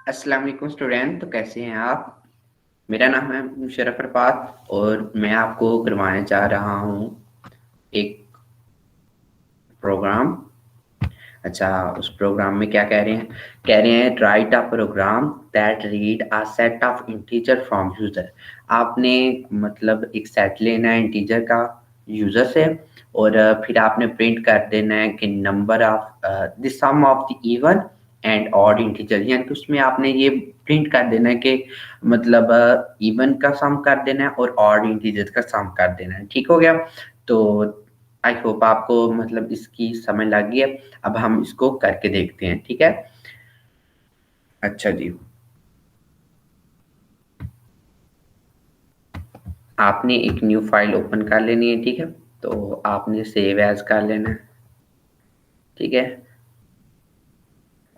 अस्सलाम वालेकुम स्टूडेंट। तो कैसे हैं आप? मेरा नाम है मुशर्रफ अरफात और मैं आपको करवाने जा रहा हूँ एक प्रोग्राम। अच्छा, उस प्रोग्राम में क्या कह रहे हैं write a program that read a set of integer from user. आपने मतलब एक सेट लेना है इंटीजर का यूजर से, और फिर आपने प्रिंट कर देना है कि number of the sum of the even and odd integer, यानी कि उसमें आपने ये प्रिंट कर देना है कि मतलब इवन का सम कर देना है और ऑड इंटीजर का सम कर देना है। ठीक हो गया? तो आई होप आपको मतलब इसकी समझ लग गई है। अब हम इसको करके देखते हैं, ठीक है? अच्छा जी, आपने एक न्यू फाइल ओपन कर लेनी है, ठीक है? तो आपने सेव एज कर लेना है, ठीक है?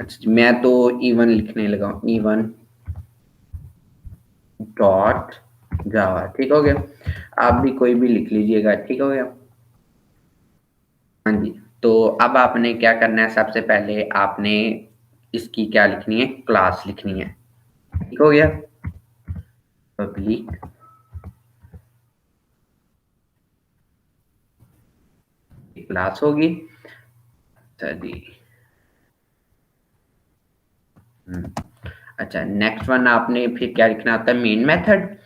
अच्छा जी, मैं तो इवन लिखने लगा हूँ, इवन डॉट जावा। ठीक हो गया? आप भी कोई भी लिख लीजिएगा। ठीक हो गया? हाँ जी। तो अब आपने क्या करना है, सबसे पहले आपने इसकी क्या लिखनी है, क्लास लिखनी है। ठीक हो गया? पब्लिक क्लास होगी। अच्छा जी। हम्म, अच्छा, नेक्स्ट वन आपने फिर क्या लिखना होता है, मेन मेथड।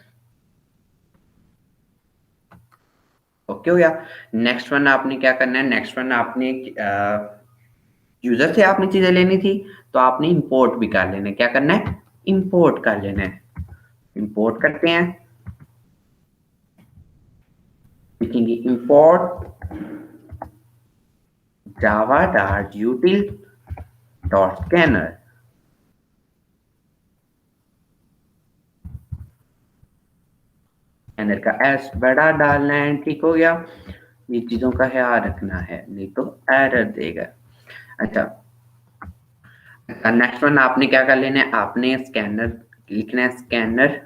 ओके हो गया? नेक्स्ट वन आपने क्या करना है, नेक्स्ट वन आपने यूजर से आपने चीजें लेनी थी, तो आपने इंपोर्ट भी कर लेना है। क्या करना है? इंपोर्ट कर लेना है। इंपोर्ट करते हैं, लिखेंगे import Java dot यूटिल dot scanner. Scanner का एस बड़ा डालना है। ठीक हो गया? ये चीजों का ख्याल रखना है, नहीं तो एरर देगा। अच्छा, नेक्स्ट वन आपने क्या कर लेना है, आपने स्कैनर लिखना है, स्कैनर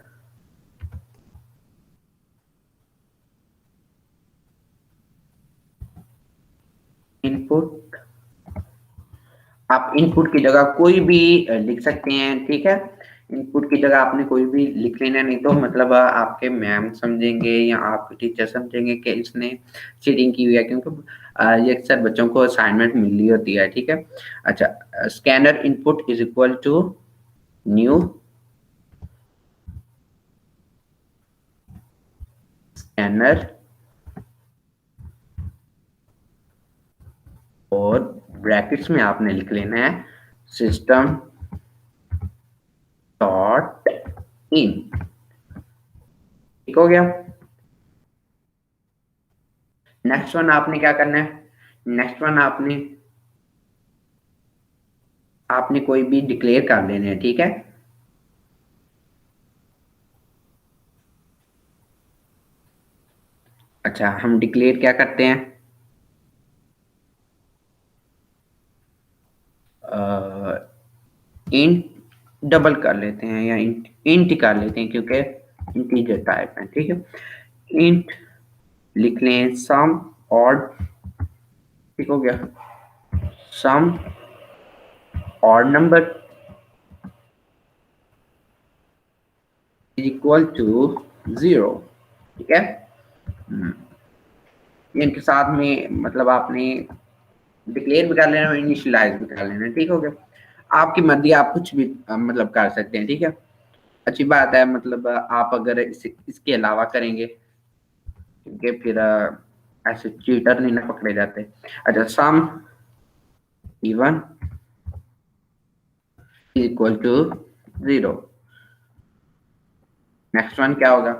इनपुट। आप इनपुट की जगह कोई भी लिख सकते हैं, ठीक है? इनपुट की जगह आपने कोई भी लिख लेना, नहीं तो मतलब आपके मैम समझेंगे या आपके टीचर समझेंगे कि इसने चीटिंग की हुई है, क्योंकि ये अक्सर बच्चों को असाइनमेंट मिली होती है। ठीक है? अच्छा, scanner input is equal to new scanner, और ब्रैकेट्स में आपने लिख लेना है सिस्टम डॉट इन। ठीक हो गया? नेक्स्ट वन आपने क्या करना है, नेक्स्ट वन आपने आपने कोई भी डिक्लेयर कर लेने हैं। ठीक है? अच्छा, हम डिक्लेयर क्या करते हैं, इंट डबल कर लेते हैं या इंट इंट कर लेते हैं, क्योंकि इंटीजर टाइप है। ठीक है? इंट लिख लें सम ऑड। ठीक हो गया? Sum odd number is equal to 0। ठीक है? हम्म, इनके साथ में मतलब आपने डिक्लेयर भी कर लेना और इनिशियलाइज भी कर लेना। ठीक हो गया? आपकी मर्जी, आप कुछ भी मतलब कर सकते हैं। ठीक है? अच्छी बात है, मतलब आप अगर इसके अलावा करेंगे, क्योंकि फिर ऐसे चीटर नहीं ना पकड़े जाते। अच्छा, sum even equal to 0। Next one क्या होगा,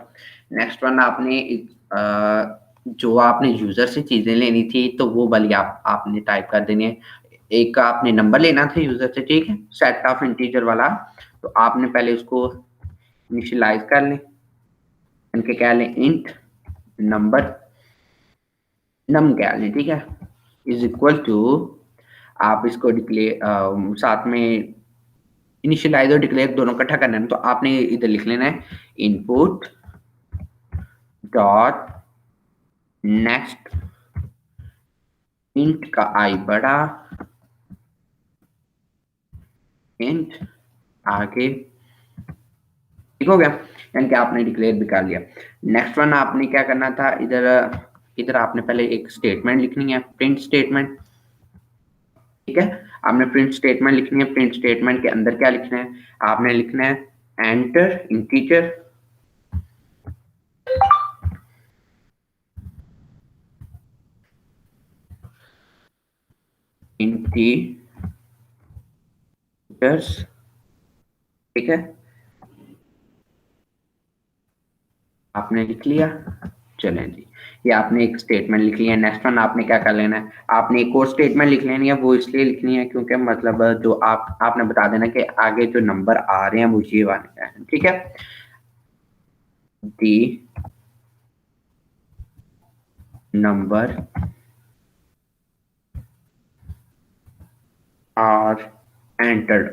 नेक्स्ट वन आपने जो आपने यूजर से चीजें लेनी थी, तो वो वाली आपने टाइप कर देनी है। एक आपने नंबर लेना था यूजर से, ठीक है, सेट ऑफ इंटीजर वाला। तो आपने पहले उसको इनिशियलाइज कर लें, इनके क्या लें, इंट नंबर नम क्या लें। ठीक है? इज इक्वल टू, आप इसको डिक्लेयर साथ में इनिशियलाइज और डिक्लेयर दोनों इकट्ठा करना है, तो आपने इधर लिख लेना है इनपुट डॉट नेक्स्ट इंट का आई बड़ा, इंट आगे, ठीक हो गया, यानी कि आपने डिक्लेयर भी कर लिया। नेक्स्ट वन आपने क्या करना था, इधर इधर आपने पहले एक स्टेटमेंट लिखनी है, प्रिंट स्टेटमेंट, ठीक है। आपने प्रिंट स्टेटमेंट लिखनी है। प्रिंट स्टेटमेंट के अंदर क्या लिखना है, आपने लिखना है एंटर इंटीजर, इंटीजर्स, ठीक है, आपने लिख लिया। चलें जी, ये आपने एक स्टेटमेंट लिख लिया। नेक्स्ट वन आपने क्या कर लेना है, आपने एक और स्टेटमेंट लिख लेनी है। वो इसलिए लिखनी है क्योंकि मतलब जो आपने बता देना कि आगे जो नंबर आ रहे हैं वो ये वाले हैं, ठीक है। The number are entered,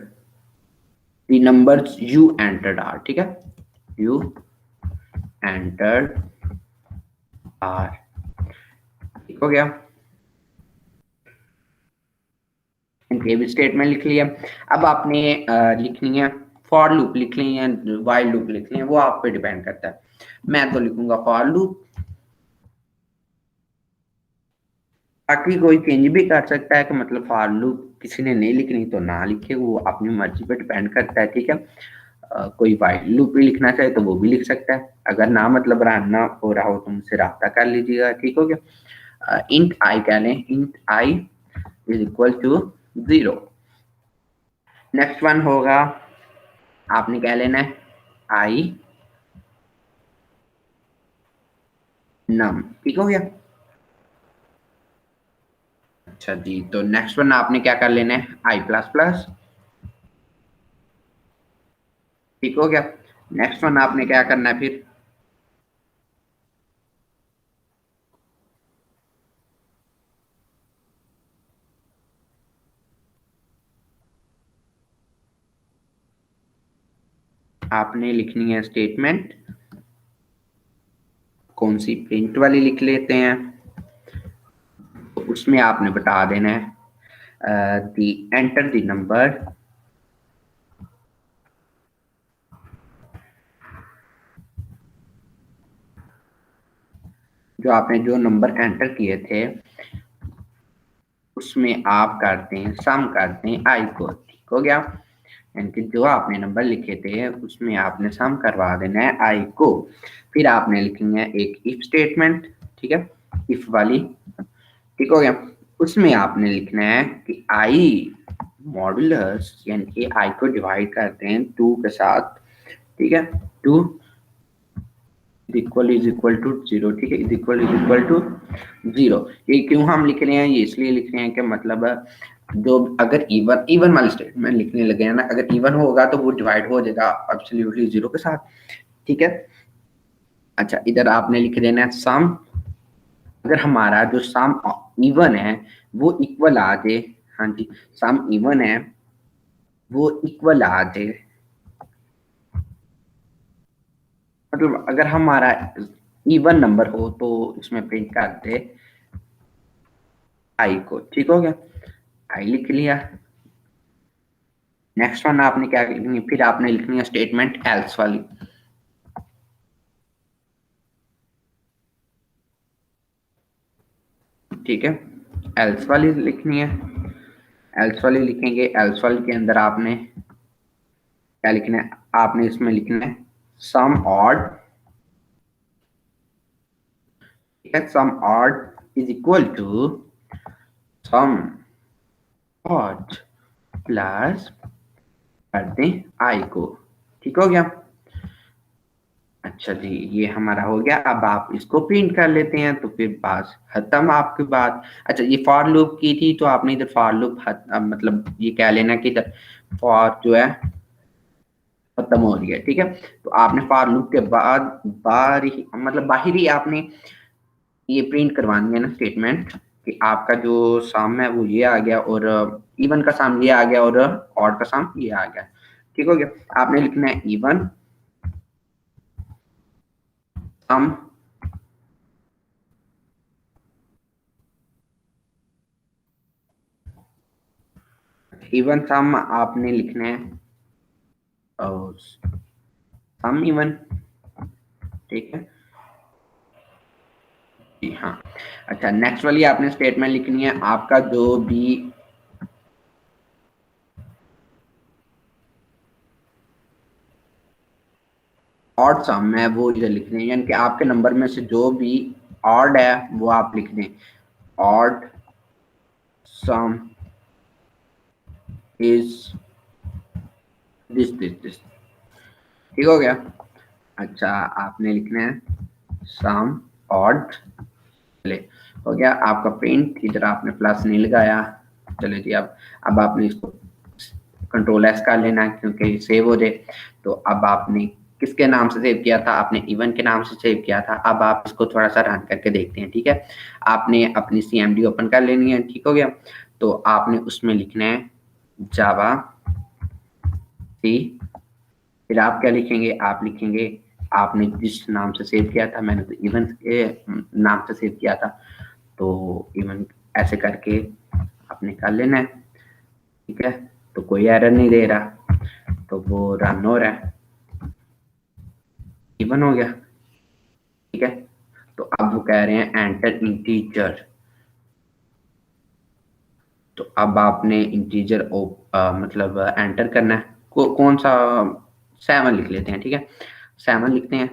the numbers you entered are, ठीक है, यू एंटर्ड आर, ठीक हो गया। ये भी स्टेटमेंट लिख लिया। अब आपने लिखनी है फॉर लूप लिखनी है, वाइल लूप लिखनी है, वो आप पे डिपेंड करता है। मैं तो लिखूंगा फॉर लूप, बाकी कोई चेंज भी कर सकता है कि मतलब फॉर लूप किसी ने नहीं लिखनी तो ना लिखे, वो अपनी मर्जी पे डिपेंड करता है, ठीक है। कोई वाइल लूप भी लिखना चाहे तो वो भी लिख सकता है। अगर ना मतलब ना हो रहा हो तो मुझसे राब्ता कर लीजिएगा, ठीक हो गया। इंट आई कह लें, int i is equal to 0। Next one होगा, आपने क्या लेना है, आई नम, ठीक हो गया। अच्छा जी, तो नेक्स्ट वन आपने क्या कर लेना है, आई प्लस प्लस, ठीक हो गया। नेक्स्ट वन आपने क्या करना है, फिर आपने लिखनी है स्टेटमेंट, कौन सी, प्रिंट वाली लिख लेते हैं। तो उसमें आपने बता देना है दी एंटर द नंबर, जो आपने जो नंबर एंटर किए थे उसमें आप करते हैं सम करते हैं आई को, ठीक हो गया। यानी कि जो आपने नंबर लिखे थे उसमें आपने सम करवा देना है आई को। फिर आपने लिखनी है एक इफ स्टेटमेंट, ठीक है, इफ वाली, ठीक हो गया। उसमें आपने लिखना है कि आई मॉडुलस, यानी कि आई को डिवाइड करते हैं टू के साथ, ठीक है, two is equal to zero, ठीक है, इज इक्वल टू जीरो। ये क्यों हम लिख रहे हैं, ये इसलिए लिख रहे हैं कि मतलब जो अगर इवन इवन वाली स्टेटमेंट लिखने लगे हैं ना, अगर इवन होगा तो वो डिवाइड हो जाएगा एब्सोल्युटली जीरो के साथ, ठीक है। अच्छा, इधर आपने लिख देना है सम, अगर हमारा जो सम इवन है वो इक्वल आ जाए, हाँ जी, सम इवन है वो इक्वल आ जाए, मतलब अगर हमारा इवन नंबर हो तो इसमें प्रिंट कर दे आई को, ठीक हो गया, आई लिख लिया। नेक्स्ट वन आपने क्या लिखनी है, फिर आपने लिखनी है स्टेटमेंट एल्स वाली, ठीक है, एल्स वाली लिखनी है। एल्स वाली लिखेंगे, एल्स वाली के अंदर आपने क्या लिखना है, आपने इसमें लिखना है सम ऑड, ठीक है, sum odd is equal to sum odd plus करते हैं आई को, ठीक हो गया। अच्छा जी, ये हमारा हो गया। अब आप इसको प्रिंट कर लेते हैं तो फिर बस खत्म आपकी बात। अच्छा, ये फॉर लूप की थी तो आपने इधर फॉर लूप मतलब ये कह लेना कि इधर फॉर जो है खत्म हो रही है, ठीक है। तो आपने फॉर लूप के बाद बाहर ही मतलब बाहर ही आपने ये प्रिंट करवानी है ना स्टेटमेंट, कि आपका जो सम है वो ये आ गया और इवन का सम ये आ गया और ऑड का सम ये आ गया, ठीक हो गया। आपने लिखना है इवन सम, इवन सम आपने लिखना है और सम इवन, ठीक है जी हाँ। अच्छा, नेक्स्ट वाली आपने स्टेटमेंट लिखनी है, आपका जो भी ऑड सम है वो इधर लिखने हैं, यानी कि आपके नंबर में से जो भी ऑड है वो आप लिख दें। ऑड सम इज दिस, ठीक हो गया। अच्छा, आपने लिखना है सम ऑड, चले हो गया आपका प्रिंट, इधर आपने प्लस नहीं लगाया। चले जी, अब आपने इसको कंट्रोल एस कर लेना है क्योंकि सेव हो जाए। तो अब आपने किसके नाम से सेव किया था? आपने इवन के नाम से सेव किया था। अब आप इसको थोड़ा सा रन करके देखते हैं, ठीक है। आपने अपनी CMD ओपन कर लेनी है, ठीक हो गया। तो आपने उसमें लिखना है जावा सी, फिर आप क्या लिखेंगे? आप लिखेंगे आपने जिस नाम से सेव किया था, मैंने तो इवन के नाम से सेव किया था, तो इवन ऐसे करके आपने कर लेना है, ठीक है। तो कोई एरर नहीं दे रहा, तो वो रन हो रहा है, इवन हो गया, ठीक है। तो अब वो कह रहे हैं एंटर इंटीजर, तो अब आपने इंटीजर मतलब एंटर करना है। कौन सा? 7 लिख लेते हैं, ठीक है। 7 लिखते हैं।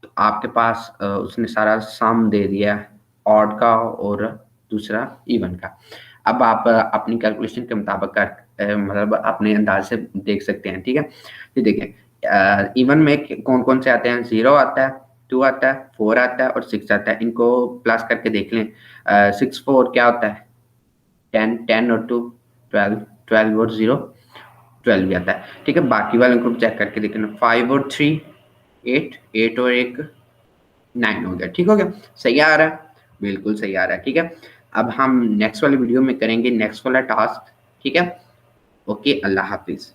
तो आपके पास उसने सारा सम दे दिया ऑड का और दूसरा इवन का। अब आप अपनी कैलकुलेशन के मुताबिक मतलब अपने अंदाज से देख सकते हैं, ठीक है। ये देखें इवन में कौन कौन से आते हैं? 0 आता है, 2 आता है, 4 आता है और 6 आता है। इनको प्लस करके देख लें। 6 4 क्या होता है? 10, 10 और 2 12, 12 और 0 12 भी आता है, ठीक है। बाकी वाले ग्रुप चेक करके देखना। 5 और 3 8, 8 और 1 9 हो गया, ठीक हो गया। सही आ रहा है, बिल्कुल सही आ रहा है, ठीक है। अब हम नेक्स्ट वाले वीडियो में करेंगे नेक्स्ट वाला टास्क, ठीक है। ओके, अल्लाह हाफिज।